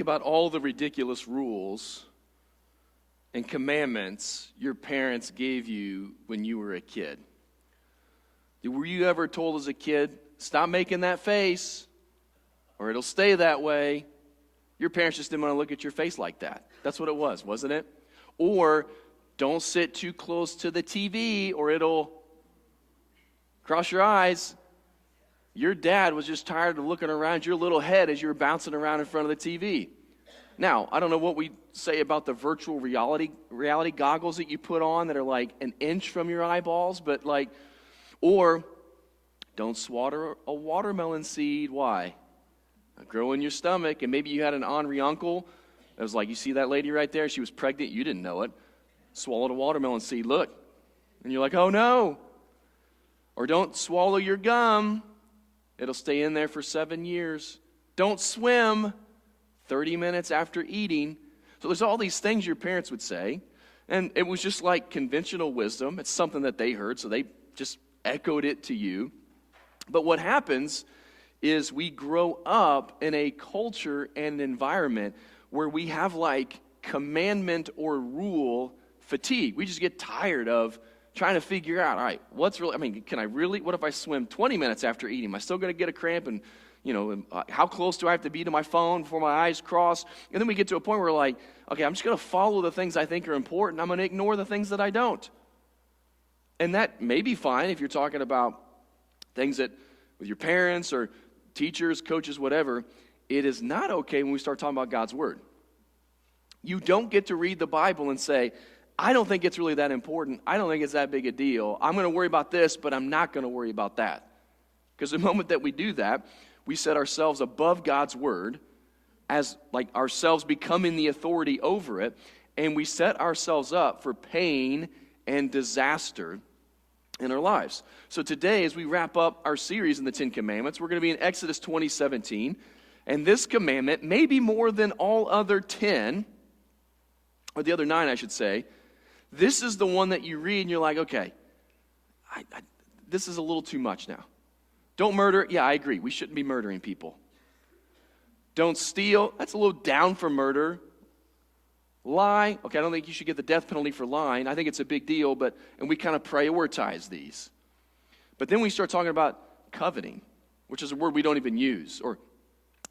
think about all the ridiculous rules and commandments your parents gave you when you were a kid. Were you ever told as a kid, stop making that face, or it'll stay that way? Your parents just didn't want to look at your face like that. That's what it was, wasn't it? Or don't sit too close to the TV, or it'll cross your eyes. Your dad was just tired of looking around your little head as you were bouncing around in front of the TV. Now, I don't know what we say about the virtual reality goggles that you put on that are like an inch from your eyeballs, but or don't swatter a watermelon seed. Why? It'll grow in your stomach, and maybe you had an ornery uncle that was like, you see that lady right there? She was pregnant, you didn't know it. Swallowed a watermelon seed, look. And you're like, oh no. Or don't swallow your gum. It'll stay in there for 7 years. Don't swim 30 minutes after eating. So there's all these things your parents would say, and it was just like conventional wisdom. It's something that they heard, so they just echoed it to you. But what happens is we grow up in a culture and an environment where we have like commandment or rule fatigue. We just get tired of trying to figure out, all right, can I really, what if I swim 20 minutes after eating? Am I still going to get a cramp? And, how close do I have to be to my phone before my eyes cross? And then we get to a point where we're like, okay, I'm just going to follow the things I think are important. I'm going to ignore the things that I don't. And that may be fine if you're talking about things that with your parents or teachers, coaches, whatever. It is not okay when we start talking about God's Word. You don't get to read the Bible and say, I don't think it's really that important. I don't think it's that big a deal. I'm going to worry about this, but I'm not going to worry about that. Because the moment that we do that, we set ourselves above God's Word as like ourselves becoming the authority over it, and we set ourselves up for pain and disaster in our lives. So today, as we wrap up our series in the Ten Commandments, we're going to be in Exodus 20:17, and this commandment, maybe more than all other 10, or the other 9, I should say, this is the one that you read and you're like, okay, this is a little too much now. Don't murder. Yeah, I agree. We shouldn't be murdering people. Don't steal. That's a little down for murder. Lie. Okay, I don't think you should get the death penalty for lying. I think it's a big deal, and we kind of prioritize these. But then we start talking about coveting, which is a word we don't even use, or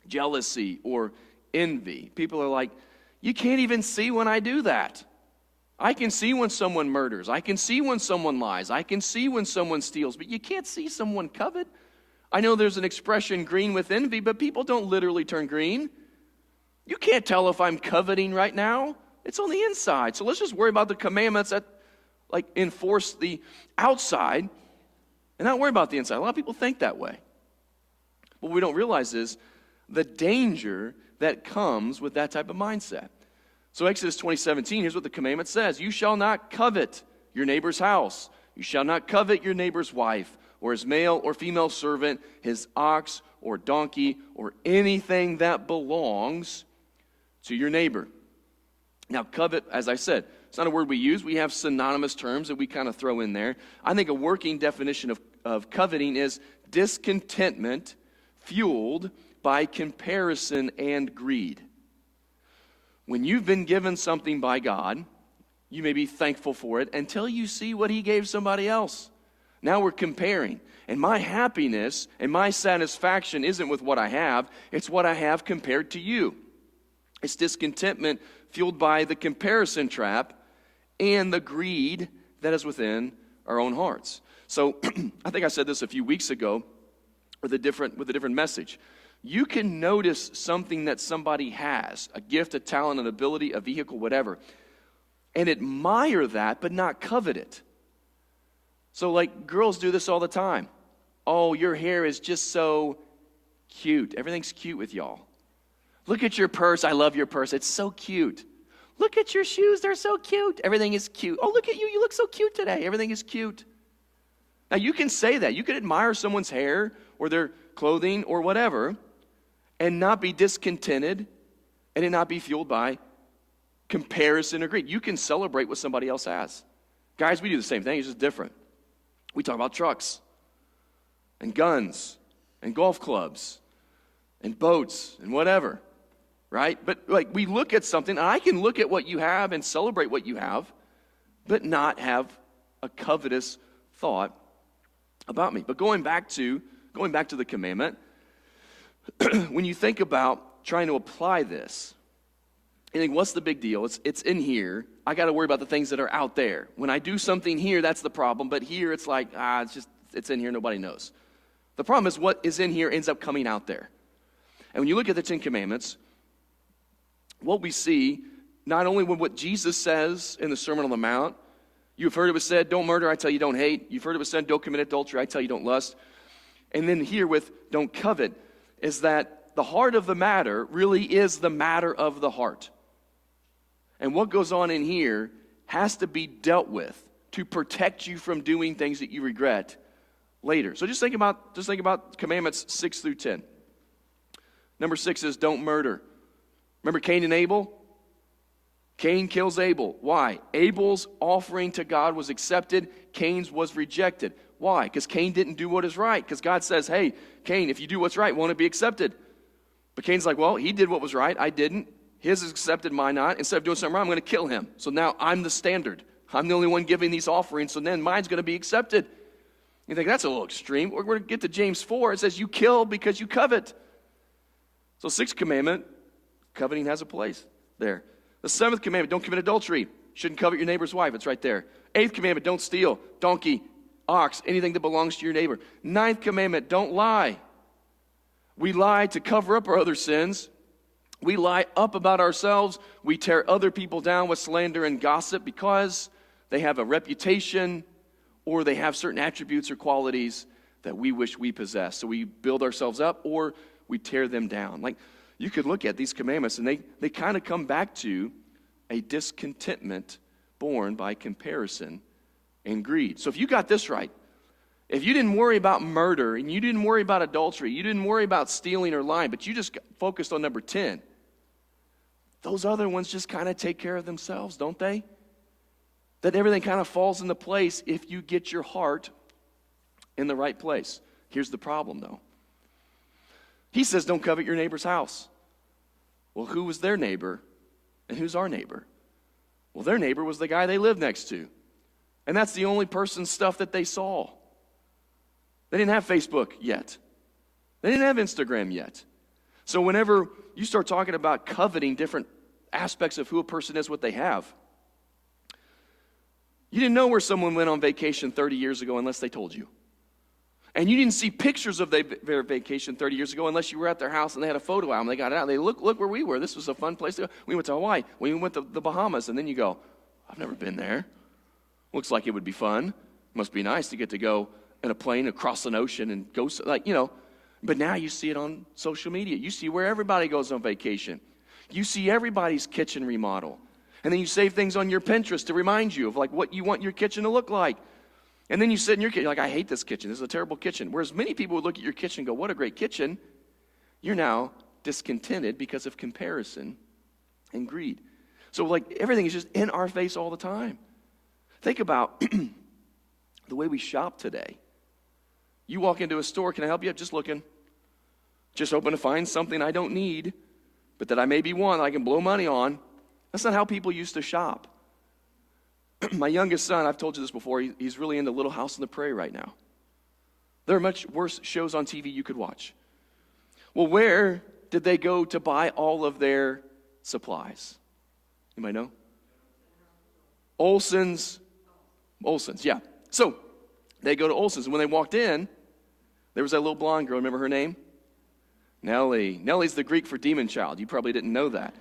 jealousy, or envy. People are like, you can't even see when I do that. I can see when someone murders. I can see when someone lies. I can see when someone steals, but you can't see someone covet. I know there's an expression, green with envy, but people don't literally turn green. You can't tell if I'm coveting right now. It's on the inside. So let's just worry about the commandments that enforce the outside and not worry about the inside. A lot of people think that way. What we don't realize is the danger that comes with that type of mindset. So Exodus 20:17, here's what the commandment says. You shall not covet your neighbor's house. You shall not covet your neighbor's wife, or his male or female servant, his ox or donkey, or anything that belongs to your neighbor. Now, covet, as I said, it's not a word we use. We have synonymous terms that we kind of throw in there. I think a working definition of coveting is discontentment fueled by comparison and greed. When you've been given something by God, you may be thankful for it until you see what He gave somebody else. Now we're comparing. And my happiness and my satisfaction isn't with what I have. It's what I have compared to you. It's discontentment fueled by the comparison trap and the greed that is within our own hearts. So I think I said this a few weeks ago with a different message. You can notice something that somebody has, a gift, a talent, an ability, a vehicle, whatever, and admire that but not covet it. So like girls do this all the time. Oh, your hair is just so cute. Everything's cute with y'all. Look at your purse. I love your purse. It's so cute. Look at your shoes. They're so cute. Everything is cute. Oh, look at you. You look so cute today. Everything is cute. Now, you can say that. You can admire someone's hair or their clothing or whatever and not be discontented and it not be fueled by comparison or greed. You can celebrate what somebody else has. Guys, we do the same thing. It's just different. We talk about trucks and guns and golf clubs and boats and whatever. right? But like we look at something, and I can look at what you have and celebrate what you have, but not have a covetous thought about me. But going back to the commandment, when you think about trying to apply this, you think, what's the big deal? It's in here. I got to worry about the things that are out there. When I do something here, that's the problem. But here, it's like, it's in here. Nobody knows. The problem is what is in here ends up coming out there. And when you look at the Ten Commandments, what we see, not only with what Jesus says in the Sermon on the Mount, you've heard it was said, don't murder, I tell you don't hate. You've heard it was said, don't commit adultery, I tell you don't lust. And then here with don't covet, is that the heart of the matter really is the matter of the heart. And what goes on in here has to be dealt with to protect you from doing things that you regret later. So just think about commandments 6 through 10. Number 6 is don't murder. Remember Cain and Abel? Cain kills Abel. Why? Abel's offering to God was accepted. Cain's was rejected. Why? Because Cain didn't do what is right. Because God says, hey, Cain, if you do what's right, won't it be accepted? But Cain's like, well, he did what was right. I didn't. His is accepted, mine not. Instead of doing something wrong, I'm going to kill him. So now I'm the standard. I'm the only one giving these offerings, so then mine's going to be accepted. You think, that's a little extreme. We're going to get to James 4. It says, you kill because you covet. So 6th commandment, coveting has a place there. The 7th commandment, don't commit adultery. Shouldn't covet your neighbor's wife. It's right there. 8th commandment, don't steal. Donkey, ox, anything that belongs to your neighbor. 9th commandment, don't lie. We lie to cover up our other sins. We lie up about ourselves. We tear other people down with slander and gossip because they have a reputation or they have certain attributes or qualities that we wish we possess. So we build ourselves up or we tear them down. Like, you could look at these commandments and they kind of come back to a discontentment born by comparison and greed. So if you got this right, if you didn't worry about murder and you didn't worry about adultery, you didn't worry about stealing or lying, but you just focused on number 10, those other ones just kind of take care of themselves, don't they? That everything kind of falls into place if you get your heart in the right place. Here's the problem, though. He says, don't covet your neighbor's house. Well, who was their neighbor and who's our neighbor? Well, their neighbor was the guy they lived next to. And that's the only person's stuff that they saw. They didn't have Facebook yet. They didn't have Instagram yet. So whenever you start talking about coveting different aspects of who a person is, what they have, you didn't know where someone went on vacation 30 years ago unless they told you. And you didn't see pictures of their vacation 30 years ago unless you were at their house and they had a photo album. They got it out. They look where we were. This was a fun place to go. We went to Hawaii. We went to the Bahamas. And then you go, I've never been there. Looks like it would be fun. Must be nice to get to go in a plane across an ocean and go, But now you see it on social media. You see where everybody goes on vacation. You see everybody's kitchen remodel. And then you save things on your Pinterest to remind you of like what you want your kitchen to look like. And then you sit in your kitchen, you're like, I hate this kitchen. This is a terrible kitchen. Whereas many people would look at your kitchen and go, what a great kitchen. You're now discontented because of comparison and greed. So like everything is just in our face all the time. Think about the way we shop today. You walk into a store, can I help you? Just looking. Just hoping to find something I don't need, but that I maybe want, I can blow money on. That's not how people used to shop. My youngest son, I've told you this before, he's really into Little House on the Prairie right now. There are much worse shows on TV you could watch. Well, where did they go to buy all of their supplies? You might know? Olson's, yeah. So they go to Olson's, and when they walked in, there was that little blonde girl. Remember her name? Nellie. Nellie's the Greek for demon child. You probably didn't know that.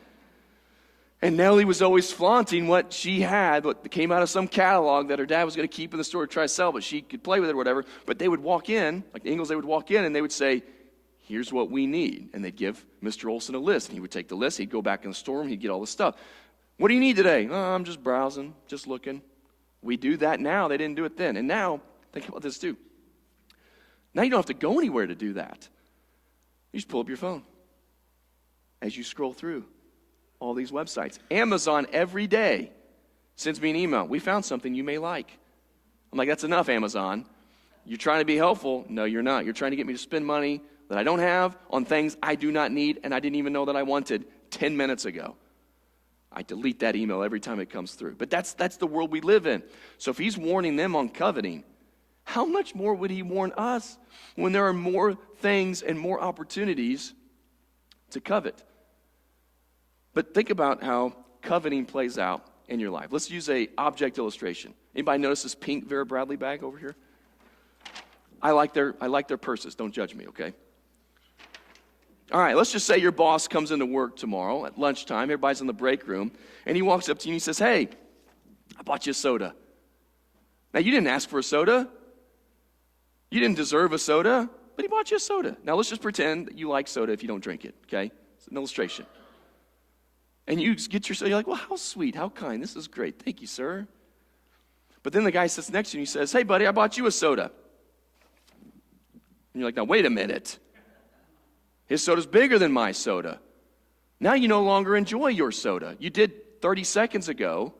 And Nellie was always flaunting what she had, what came out of some catalog that her dad was going to keep in the store to try to sell, but she could play with it or whatever. But they would walk in, like the Ingalls, they would walk in and they would say, here's what we need. And they'd give Mr. Olson a list. And he would take the list. He'd go back in the store and he'd get all the stuff. What do you need today? Oh, I'm just browsing, just looking. We do that now. They didn't do it then. And now, think about this too. Now you don't have to go anywhere to do that. You just pull up your phone as you scroll through all these websites. Amazon every day sends me an email. We found something you may like. I'm like, that's enough, Amazon. You're trying to be helpful. No, you're not. You're trying to get me to spend money that I don't have on things I do not need and I didn't even know that I wanted 10 minutes ago. I delete that email every time it comes through. But that's the world we live in. So if he's warning them on coveting, how much more would he warn us when there are more things and more opportunities to covet? But think about how coveting plays out in your life. Let's use a object illustration. Anybody notice this pink Vera Bradley bag over here? I like their purses. Don't judge me, okay? All right, let's just say your boss comes into work tomorrow at lunchtime. Everybody's in the break room. And he walks up to you and he says, hey, I bought you a soda. Now, you didn't ask for a soda. You didn't deserve a soda, but he bought you a soda. Now, let's just pretend that you like soda if you don't drink it, okay? It's an illustration. And you get your soda. You're like, well, how sweet, how kind. This is great. Thank you, sir. But then the guy sits next to you and he says, hey, buddy, I bought you a soda. And you're like, now, wait a minute. His soda's bigger than my soda. Now you no longer enjoy your soda. You did 30 seconds ago,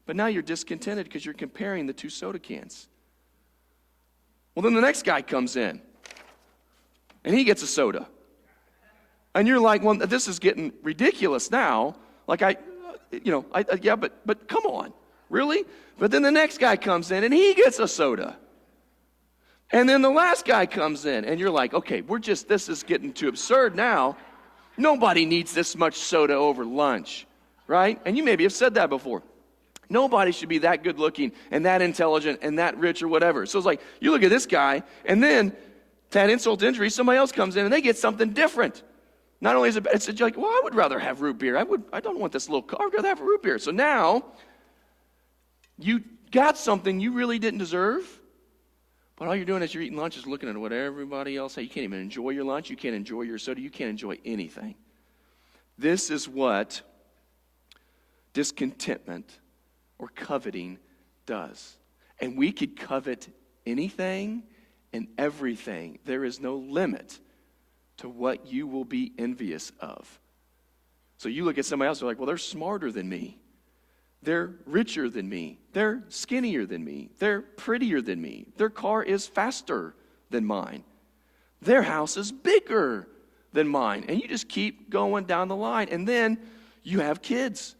but now you're discontented because you're comparing the two soda cans. Well, then the next guy comes in, and he gets a soda. And you're like, well, this is getting ridiculous now. Like, yeah, but come on, really? But then the next guy comes in, and he gets a soda. And then the last guy comes in, and you're like, okay, this is getting too absurd now. Nobody needs this much soda over lunch, right? And you maybe have said that before. Nobody should be that good looking and that intelligent and that rich or whatever. So it's like, you look at this guy, and then to add insult to injury, somebody else comes in, and they get something different. Not only is it's like, well, I would rather have root beer. I don't want this little car. I'd rather have a root beer. So now, you got something you really didn't deserve. But all you're doing as you're eating lunch is looking at what everybody else has. You can't even enjoy your lunch. You can't enjoy your soda. You can't enjoy anything. This is what discontentment or coveting does. And we could covet anything and everything. There is no limit to what you will be envious of. So you look at somebody else, you're like, well, they're smarter than me. They're richer than me. They're skinnier than me. They're prettier than me. Their car is faster than mine. Their house is bigger than mine. And you just keep going down the line. And then you have kids.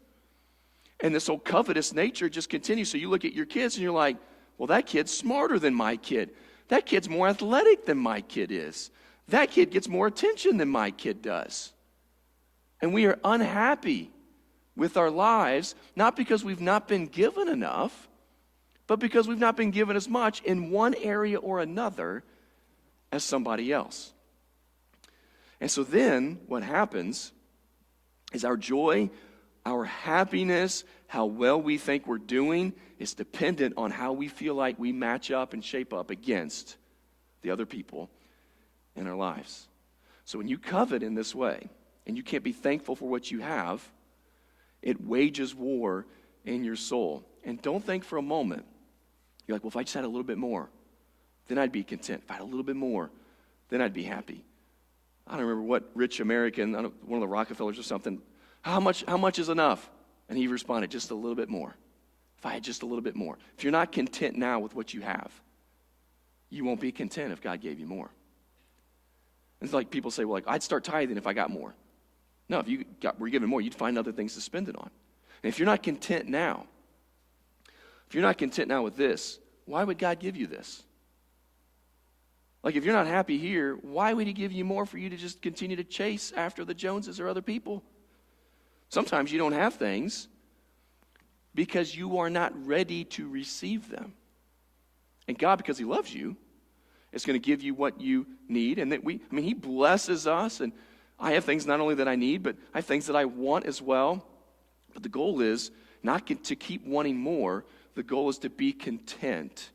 And this whole covetous nature just continues. So you look at your kids and you're like, well, that kid's smarter than my kid. That kid's more athletic than my kid is. That kid gets more attention than my kid does. And we are unhappy with our lives, not because we've not been given enough, but because we've not been given as much in one area or another as somebody else. And so then what happens is our joy, our happiness, how well we think we're doing is dependent on how we feel like we match up and shape up against the other people in our lives. So when you covet in this way, and you can't be thankful for what you have, it wages war in your soul. And don't think for a moment, you're like, well, if I just had a little bit more, then I'd be content. If I had a little bit more, then I'd be happy. I don't remember what rich American, one of the Rockefellers or something, how much is enough? And he responded, just a little bit more. If I had just a little bit more. If you're not content now with what you have, you won't be content if God gave you more. It's like people say, well, like, I'd start tithing if I got more. No, if you were given more, you'd find other things to spend it on. And if you're not content now, with this, why would God give you this? Like, if you're not happy here, why would he give you more for you to just continue to chase after the Joneses or other people? Sometimes you don't have things because you are not ready to receive them. And God, because he loves you, is going to give you what you need. And that he blesses us, and I have things not only that I need, but I have things that I want as well. But the goal is not to keep wanting more. The goal is to be content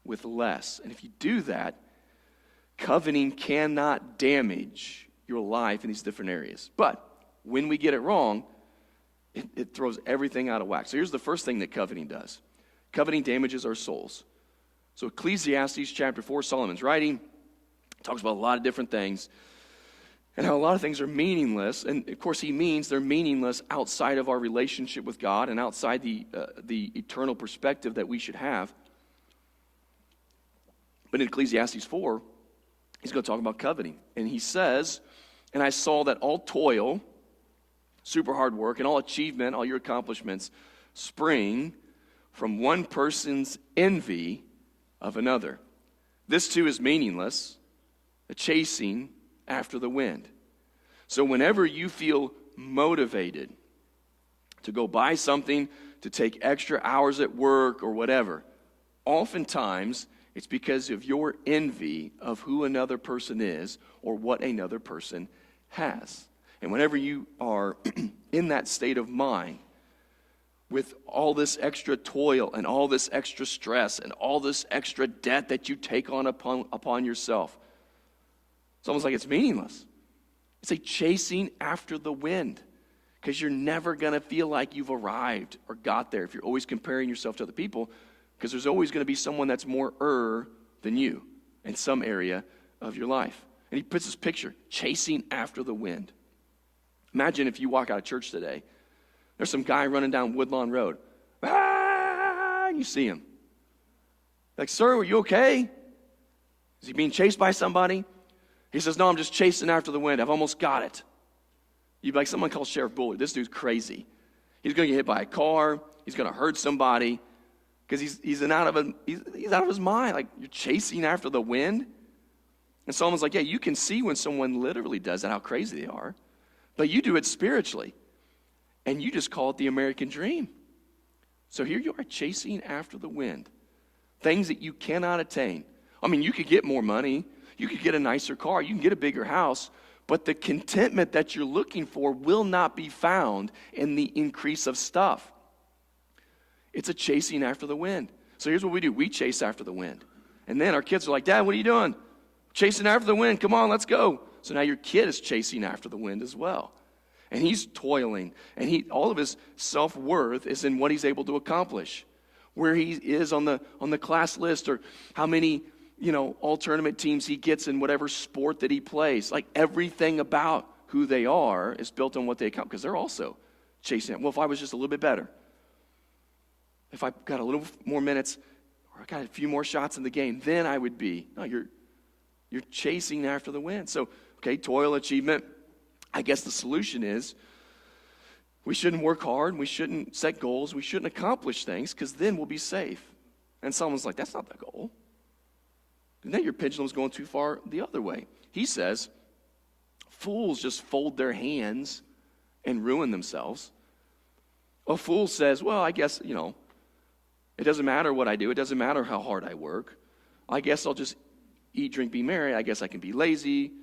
with less. And if you do that, coveting cannot damage your life in these different areas. But when we get it wrong, it throws everything out of whack. So here's the first thing that coveting does. Coveting damages our souls. So Ecclesiastes chapter 4, Solomon's writing, talks about a lot of different things and how a lot of things are meaningless. And of course he means they're meaningless outside of our relationship with God and outside the eternal perspective that we should have. But in Ecclesiastes 4, he's going to talk about coveting. And he says, and I saw that all toil super hard work, and all achievement, all your accomplishments spring from one person's envy of another. This too is meaningless, a chasing after the wind. So whenever you feel motivated to go buy something, to take extra hours at work or whatever, oftentimes it's because of your envy of who another person is or what another person has. And whenever you are in that state of mind, with all this extra toil and all this extra stress and all this extra debt that you take on upon yourself, it's almost like it's meaningless. It's a chasing after the wind, because you're never going to feel like you've arrived or got there if you're always comparing yourself to other people, because there's always going to be someone that's more than you in some area of your life. And he puts this picture, chasing after the wind. Imagine if you walk out of church today, there's some guy running down Woodlawn Road. And you see him. Like, sir, are you okay? Is he being chased by somebody? He says, no, I'm just chasing after the wind. I've almost got it. You'd be like, someone called Sheriff Bullard. This dude's crazy. He's going to get hit by a car. He's going to hurt somebody because he's out of his mind. Like, you're chasing after the wind. And someone's like, yeah, you can see when someone literally does that, how crazy they are. But you do it spiritually. And you just call it the American dream. So here you are chasing after the wind. Things that you cannot attain. I mean, you could get more money. You could get a nicer car. You can get a bigger house. But the contentment that you're looking for will not be found in the increase of stuff. It's a chasing after the wind. So here's what we do. We chase after the wind. And then our kids are like, Dad, what are you doing? Chasing after the wind. Come on, let's go. So now your kid is chasing after the wind as well. And he's toiling. And all of his self-worth is in what he's able to accomplish. Where he is on the class list, or how many, all tournament teams he gets in whatever sport that he plays. Like, everything about who they are is built on what they accomplish, because they're also chasing it. Well, if I was just a little bit better, if I got a little more minutes, or I got a few more shots in the game, then I would be. No, you're chasing after the wind. So, okay, toil, achievement. I guess the solution is we shouldn't work hard. We shouldn't set goals. We shouldn't accomplish things, because then we'll be safe. And someone's like, that's not the goal. And then your pendulum's going too far the other way. He says, fools just fold their hands and ruin themselves. A fool says, well, I guess, it doesn't matter what I do. It doesn't matter how hard I work. I guess I'll just eat, drink, be merry. I guess I can be lazy.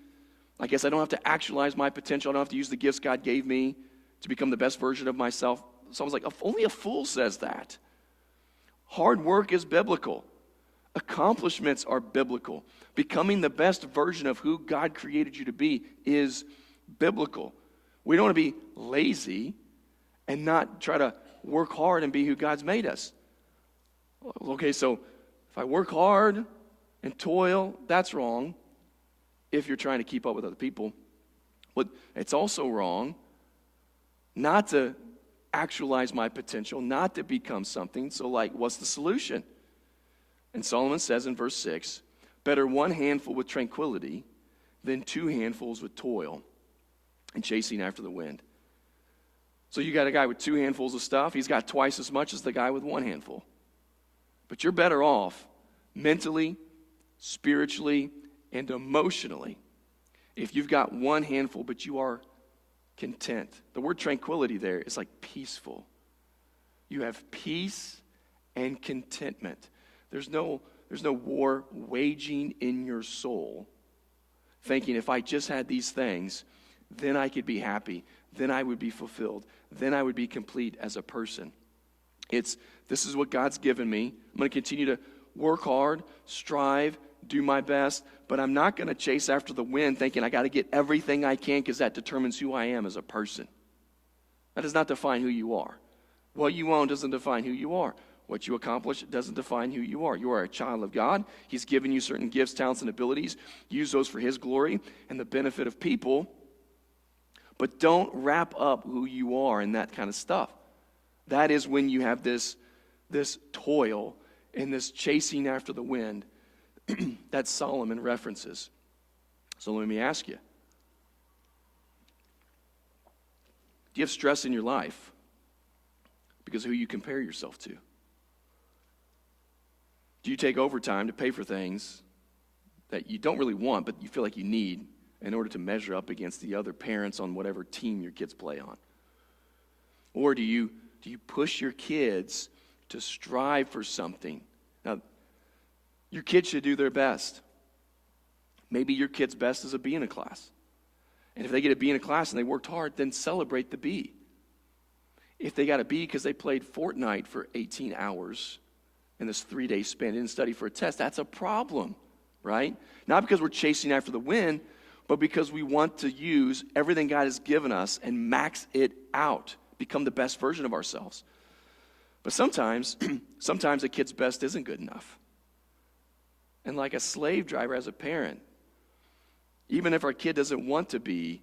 I guess I don't have to actualize my potential. I don't have to use the gifts God gave me to become the best version of myself. Someone's like, only a fool says that. Hard work is biblical. Accomplishments are biblical. Becoming the best version of who God created you to be is biblical. We don't want to be lazy and not try to work hard and be who God's made us. Okay, so if I work hard and toil, that's wrong if you're trying to keep up with other people. But it's also wrong not to actualize my potential, not to become something. So, what's the solution? And Solomon says in verse 6, better one handful with tranquility than two handfuls with toil and chasing after the wind. So you got a guy with two handfuls of stuff. He's got twice as much as the guy with one handful. But you're better off mentally, spiritually, and emotionally if you've got one handful, but you are content. The word tranquility there is like peaceful. You have peace and contentment. There's no war waging in your soul, thinking if I just had these things, then I could be happy, then I would be fulfilled, then I would be complete as a person. This is what God's given me. I'm going to continue to work hard, strive, do my best, but I'm not going to chase after the wind thinking I got to get everything I can, because that determines who I am as a person. That does not define who you are. What you own doesn't define who you are. What you accomplish doesn't define who you are. You are a child of God. He's given you certain gifts, talents, and abilities. Use those for His glory and the benefit of people. But don't wrap up who you are in that kind of stuff. That is when you have this toil and this chasing after the wind that Solomon references. So let me ask you. Do you have stress in your life because of who you compare yourself to? Do you take overtime to pay for things that you don't really want, but you feel like you need in order to measure up against the other parents on whatever team your kids play on? Or do you push your kids to strive for something? Now, your kids should do their best. Maybe your kid's best is a B in a class. And if they get a B in a class and they worked hard, then celebrate the B. If they got a B because they played Fortnite for 18 hours in this 3-day span, didn't study for a test, that's a problem, right? Not because we're chasing after the win, but because we want to use everything God has given us and max it out, become the best version of ourselves. But sometimes a kid's best isn't good enough. And like a slave driver as a parent, even if our kid doesn't want to be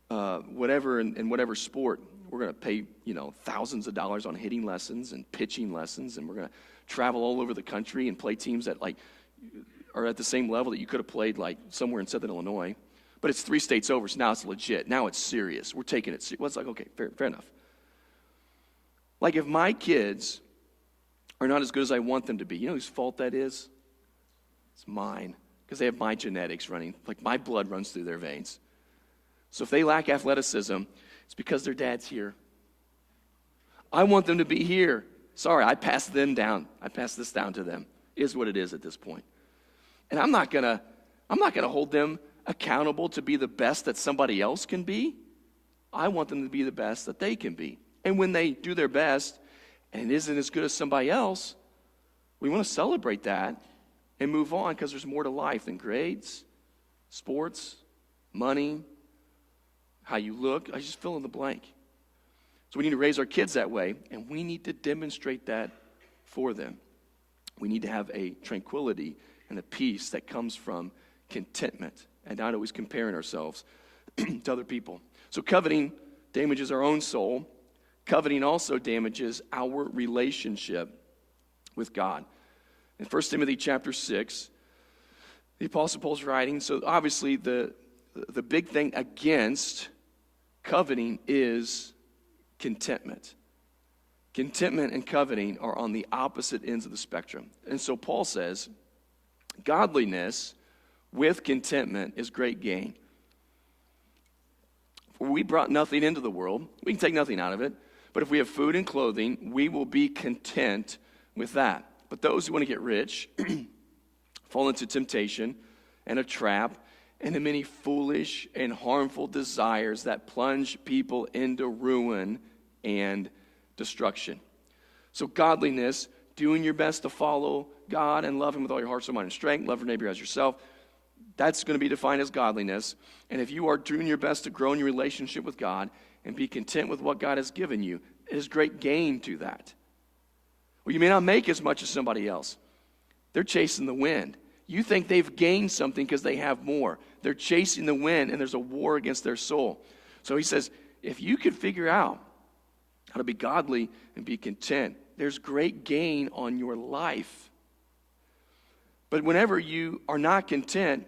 whatever in whatever sport, we're going to pay thousands of dollars on hitting lessons and pitching lessons, and we're going to travel all over the country and play teams that are at the same level that you could have played somewhere in Southern Illinois. But it's 3 states over, so now it's legit. Now it's serious. We're taking it serious. Well, it's like, okay, fair enough. Like if my kids are not as good as I want them to be, you know whose fault that is? It's mine, because they have my genetics running, like my blood runs through their veins. So if they lack athleticism, it's because their dad's here. I want them to be here. Sorry, I passed them down. I passed this down to them. It is what it is at this point. And I'm not gonna hold them accountable to be the best that somebody else can be. I want them to be the best that they can be. And when they do their best and it isn't as good as somebody else, we want to celebrate that and move on, because there's more to life than grades, sports, money, how you look. I just fill in the blank. So we need to raise our kids that way, and we need to demonstrate that for them. We need to have a tranquility and a peace that comes from contentment and not always comparing ourselves to other people. So coveting damages our own soul. Coveting also damages our relationship with God. In 1 Timothy chapter 6, the Apostle Paul's writing, so obviously the big thing against coveting is contentment. Contentment and coveting are on the opposite ends of the spectrum. And so Paul says, godliness with contentment is great gain. For we brought nothing into the world. We can take nothing out of it. But if we have food and clothing, we will be content with that. But those who want to get rich fall into temptation and a trap and the many foolish and harmful desires that plunge people into ruin and destruction. So godliness, doing your best to follow God and love Him with all your heart, soul, mind, and strength, love your neighbor as yourself, that's going to be defined as godliness. And if you are doing your best to grow in your relationship with God and be content with what God has given you, it is great gain to that. Well, you may not make as much as somebody else. They're chasing the wind. You think they've gained something because they have more. They're chasing the wind, and there's a war against their soul. So he says, if you could figure out how to be godly and be content, there's great gain on your life. But whenever you are not content,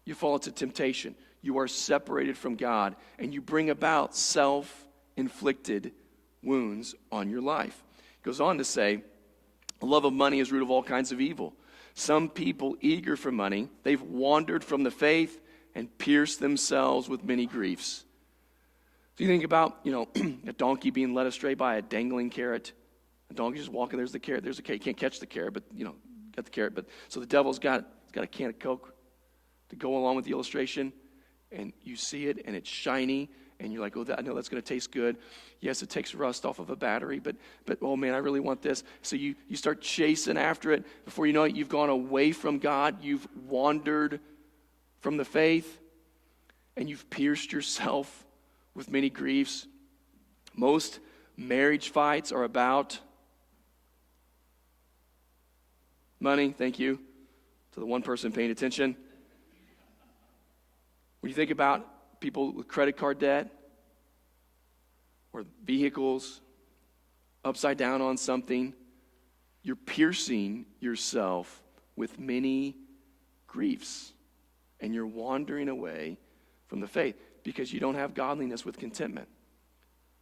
you fall into temptation. You are separated from God, and you bring about self-inflicted wounds on your life. It goes on to say, the love of money is root of all kinds of evil. Some people eager for money, they've wandered from the faith and pierced themselves with many griefs. So you think about, a donkey being led astray by a dangling carrot. A donkey just walking, there's the carrot, you can't catch the carrot, but, got the carrot. But so the devil's got a can of Coke to go along with the illustration, and you see it, and it's shiny, and you're like, I know that's going to taste good. Yes, it takes rust off of a battery, but oh man, I really want this. So you start chasing after it. Before you know it, you've gone away from God. You've wandered from the faith, and you've pierced yourself with many griefs. Most marriage fights are about money. Thank you to the one person paying attention. When you think about people with credit card debt or vehicles upside down on something, you're piercing yourself with many griefs, and you're wandering away from the faith. because you don't have godliness with contentment.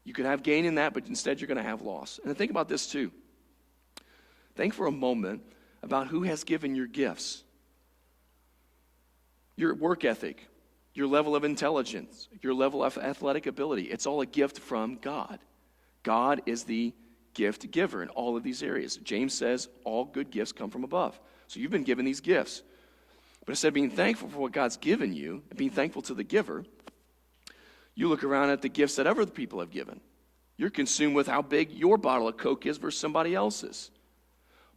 You can have gain in that, but instead you're going to have loss. And think about this too. Think for a moment about who has given your gifts. Your work ethic, your level of intelligence, your level of athletic ability. It's all a gift from God. God is the gift giver in all of these areas. James says all good gifts come from above. So you've been given these gifts. But instead of being thankful for what God's given you and being thankful to the giver, you look around at the gifts that other people have given. You're consumed with how big your bottle of Coke is versus somebody else's.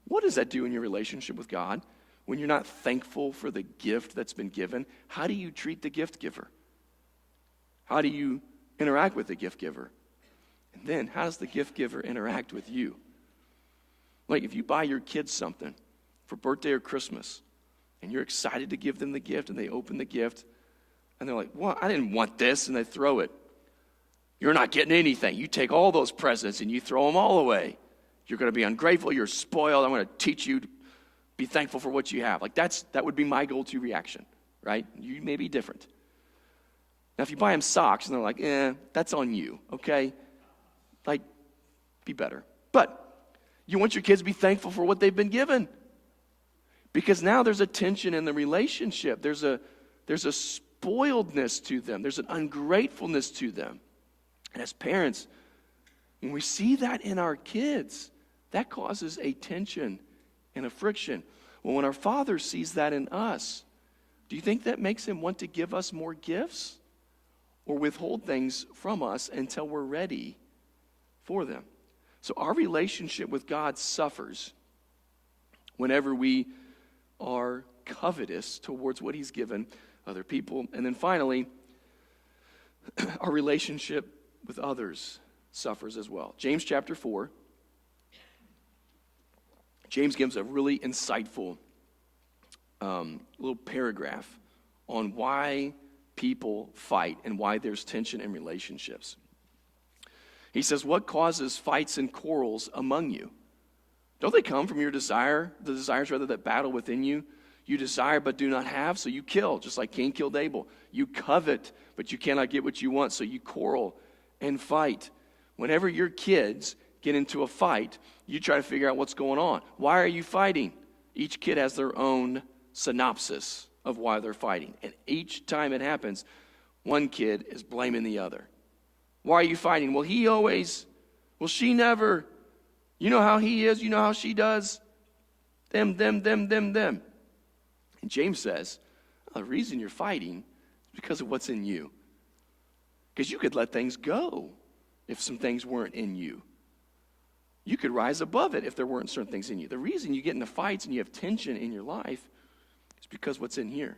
What does that do in your relationship with God when you're not thankful for the gift that's been given? How do you treat the gift giver? How do you interact with the gift giver? And then, how does the gift giver interact with you? Like if you buy your kids something for birthday or Christmas, and you're excited to give them the gift, and they open the gift, and they're like, well, I didn't want this, and they throw it. You're not getting anything. You take all those presents, and you throw them all away. You're going to be ungrateful. You're spoiled. I'm going to teach you to be thankful for what you have. Like that would be my go-to reaction, right? You may be different. Now, if you buy them socks, and they're like, that's on you, okay? Like, be better. But you want your kids to be thankful for what they've been given. Because now there's a tension in the relationship. There's a spoiledness to them. There's an ungratefulness to them. And as parents, when we see that in our kids, that causes a tension and a friction. Well, when our Father sees that in us, do you think that makes him want to give us more gifts or withhold things from us until we're ready for them? So our relationship with God suffers whenever we are covetous towards what he's given other people. And then finally, our relationship with others suffers as well. James chapter 4. James gives a really insightful little paragraph on why people fight and why there's tension in relationships. He says, what causes fights and quarrels among you? Don't they come from your desires rather that battle within you? You desire but do not have, so you kill, just like Cain killed Abel. You covet, but you cannot get what you want, so you quarrel and fight. Whenever your kids get into a fight, you try to figure out what's going on. Why are you fighting? Each kid has their own synopsis of why they're fighting. And each time it happens, one kid is blaming the other. Why are you fighting? Well, he always, well, she never. You know how he is, you know how she does. Them. And James says, the reason you're fighting is because of what's in you. Because you could let things go if some things weren't in you. You could rise above it if there weren't certain things in you. The reason you get into fights and you have tension in your life is because what's in here.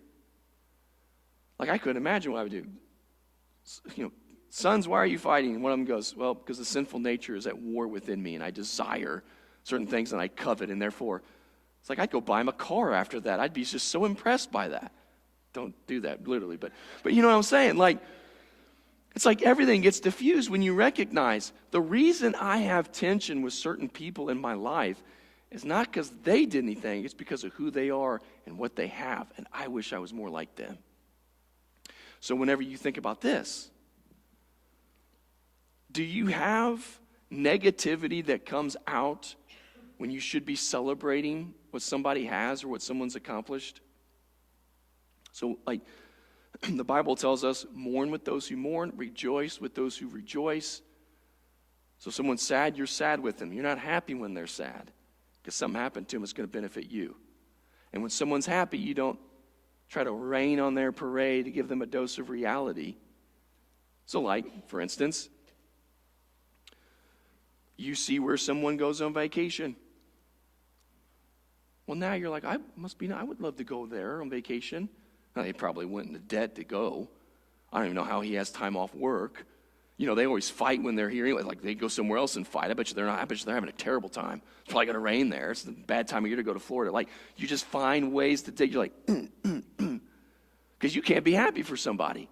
Like I couldn't imagine what I would do. Sons, why are you fighting? And one of them goes, well, because the sinful nature is at war within me, and I desire certain things, and I covet, and therefore, it's like I'd go buy him a car after that. I'd be just so impressed by that. Don't do that, literally, but you know what I'm saying? Like, it's like everything gets diffused when you recognize the reason I have tension with certain people in my life is not because they did anything, it's because of who they are and what they have, and I wish I was more like them. So whenever you think about this, do you have negativity that comes out when you should be celebrating what somebody has or what someone's accomplished? So, like, the Bible tells us, mourn with those who mourn, rejoice with those who rejoice. So if someone's sad, you're sad with them. You're not happy when they're sad because something happened to them that's going to benefit you. And when someone's happy, you don't try to rain on their parade to give them a dose of reality. So, like, for instance, you see where someone goes on vacation. Well, now you're like, I would love to go there on vacation. Now, they probably went into debt to go. I don't even know how he has time off work. They always fight when they're here. Like they go somewhere else and fight. I bet you they're not. I bet you they're having a terrible time. It's probably going to rain there. It's a bad time of year to go to Florida. Like, you just find ways to take, you're like, because you can't be happy for somebody.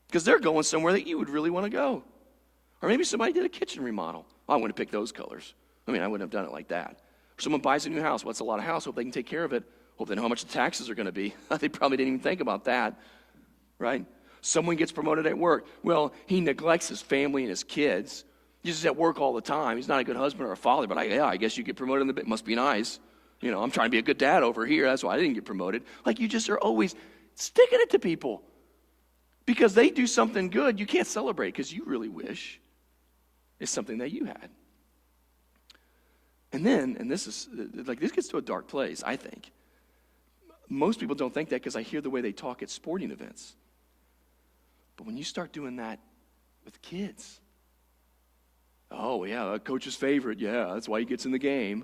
Because they're going somewhere that you would really want to go. Or maybe somebody did a kitchen remodel. I wouldn't pick those colors. I wouldn't have done it like that. Or someone buys a new house. What's a lot of house? Hope they can take care of it. Hope they know how much the taxes are going to be. They probably didn't even think about that, right? Someone gets promoted at work. Well, he neglects his family and his kids. He's just at work all the time. He's not a good husband or a father, but I guess you get promoted in the bit. Must be nice. I'm trying to be a good dad over here. That's why I didn't get promoted. Like, you just are always sticking it to people. Because they do something good, you can't celebrate because you really wish it's something that you had. And then, this gets to a dark place, I think. Most people don't think that because I hear the way they talk at sporting events. But when you start doing that with kids, oh, yeah, coach's favorite, yeah, that's why he gets in the game.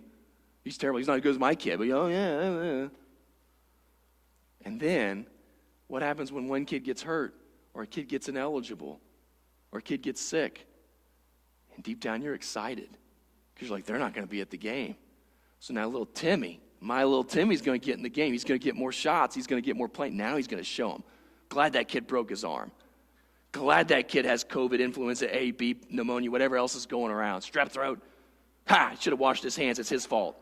He's terrible. He's not as good as my kid, but yeah. And then, what happens when one kid gets hurt, or a kid gets ineligible, or a kid gets sick? And deep down, you're excited because you're like, they're not going to be at the game. So now my little Timmy's going to get in the game. He's going to get more shots. He's going to get more playing. Now he's going to show him. Glad that kid broke his arm. Glad that kid has COVID, influenza A, B, pneumonia, whatever else is going around. Strep throat. Ha! Should have washed his hands. It's his fault.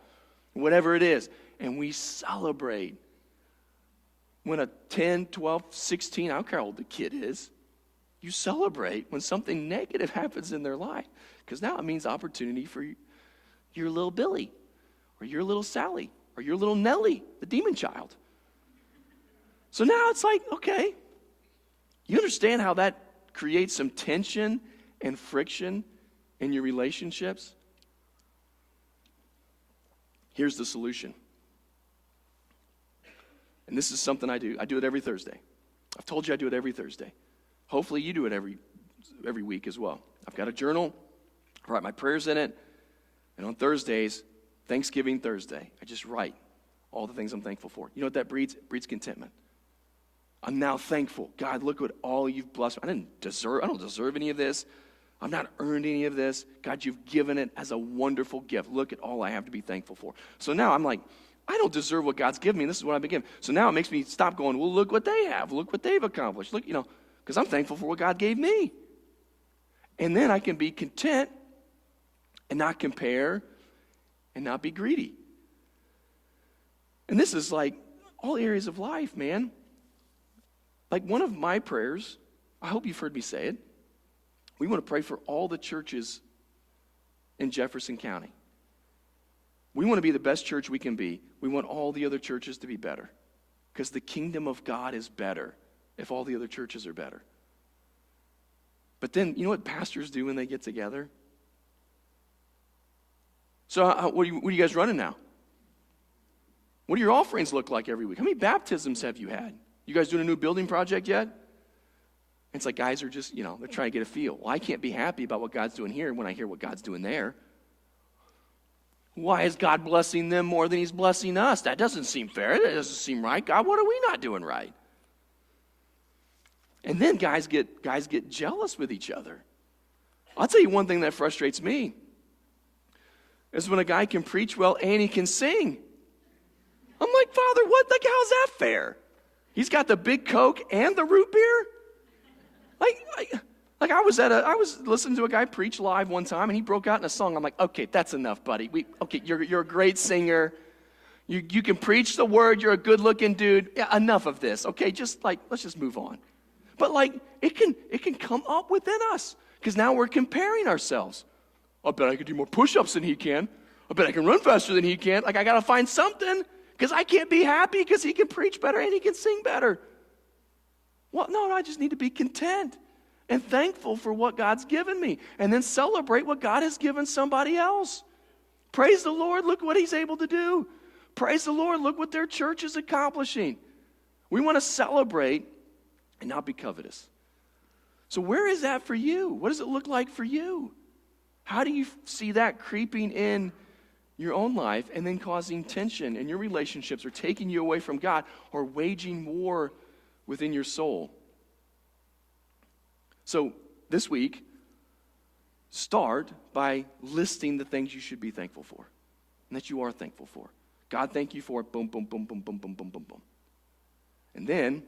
Whatever it is. And we celebrate when a 10, 12, 16, I don't care how old the kid is, you celebrate when something negative happens in their life. Because now it means opportunity for your little Billy, or your little Sally, or your little Nellie, the demon child. So now it's like, okay, you understand how that creates some tension and friction in your relationships? Here's the solution. And this is something I do. I do it every Thursday. I've told you I do it every Thursday. Hopefully you do it every week as well. I've got a journal. I write my prayers in it. And on Thursdays, Thanksgiving Thursday, I just write all the things I'm thankful for. You know what that breeds? It breeds contentment. I'm now thankful. God, look what all you've blessed me. I don't deserve any of this. I've not earned any of this. God, you've given it as a wonderful gift. Look at all I have to be thankful for. So now I'm like, I don't deserve what God's given me. This is what I've been given. So now it makes me stop going, well, look what they have. Look what they've accomplished. Look, because I'm thankful for what God gave me. And then I can be content and not compare and not be greedy. And this is like all areas of life, man. Like one of my prayers, I hope you've heard me say it, we want to pray for all the churches in Jefferson County. We want to be the best church we can be. We want all the other churches to be better. Because the kingdom of God is better if all the other churches are better. But then, you know what pastors do when they get together? So what are you guys running now? What do your offerings look like every week? How many baptisms have you had? You guys doing a new building project yet? It's like guys are just, they're trying to get a feel. Well, I can't be happy about what God's doing here when I hear what God's doing there. Why is God blessing them more than he's blessing us? That doesn't seem fair. That doesn't seem right. God, what are we not doing right? And then guys get jealous with each other. I'll tell you one thing that frustrates me is when a guy can preach well and he can sing. I'm like, Father, how's that fair? He's got the big Coke and the root beer? Like I was listening to a guy preach live one time and he broke out in a song. I'm like, okay, that's enough, buddy. You're a great singer. You can preach the word. You're a good looking dude. Yeah, enough of this. Okay, let's just move on. But it can come up within us because now we're comparing ourselves. I bet I could do more push-ups than he can. I bet I can run faster than he can. I got to find something because I can't be happy because he can preach better and he can sing better. Well, no, I just need to be content and thankful for what God's given me and then celebrate what God has given somebody else. Praise the Lord, look what he's able to do. Praise the Lord, look what their church is accomplishing. We want to celebrate and not be covetous. So where is that for you? What does it look like for you? How do you see that creeping in your own life and then causing tension in your relationships or taking you away from God or waging war within your soul? So this week, start by listing the things you should be thankful for and that you are thankful for. God, thank you for it. Boom, boom, boom, boom, boom, boom, boom, boom, boom. And then,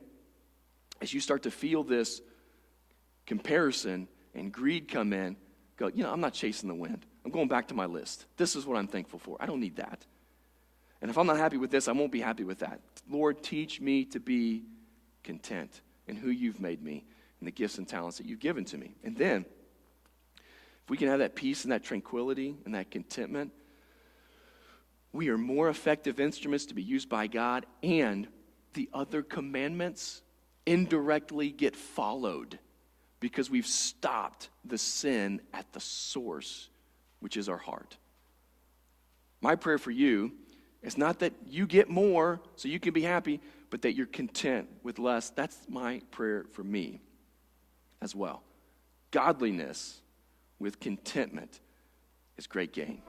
as you start to feel this comparison and greed come in, go, I'm not chasing the wind. I'm going back to my list. This is what I'm thankful for. I don't need that. And if I'm not happy with this, I won't be happy with that. Lord, teach me to be content in who you've made me and the gifts and talents that you've given to me. And then, if we can have that peace and that tranquility and that contentment, we are more effective instruments to be used by God, and the other commandments indirectly get followed because we've stopped the sin at the source, which is our heart. My prayer for you is not that you get more so you can be happy, but that you're content with less. That's my prayer for me as well. Godliness with contentment is great gain.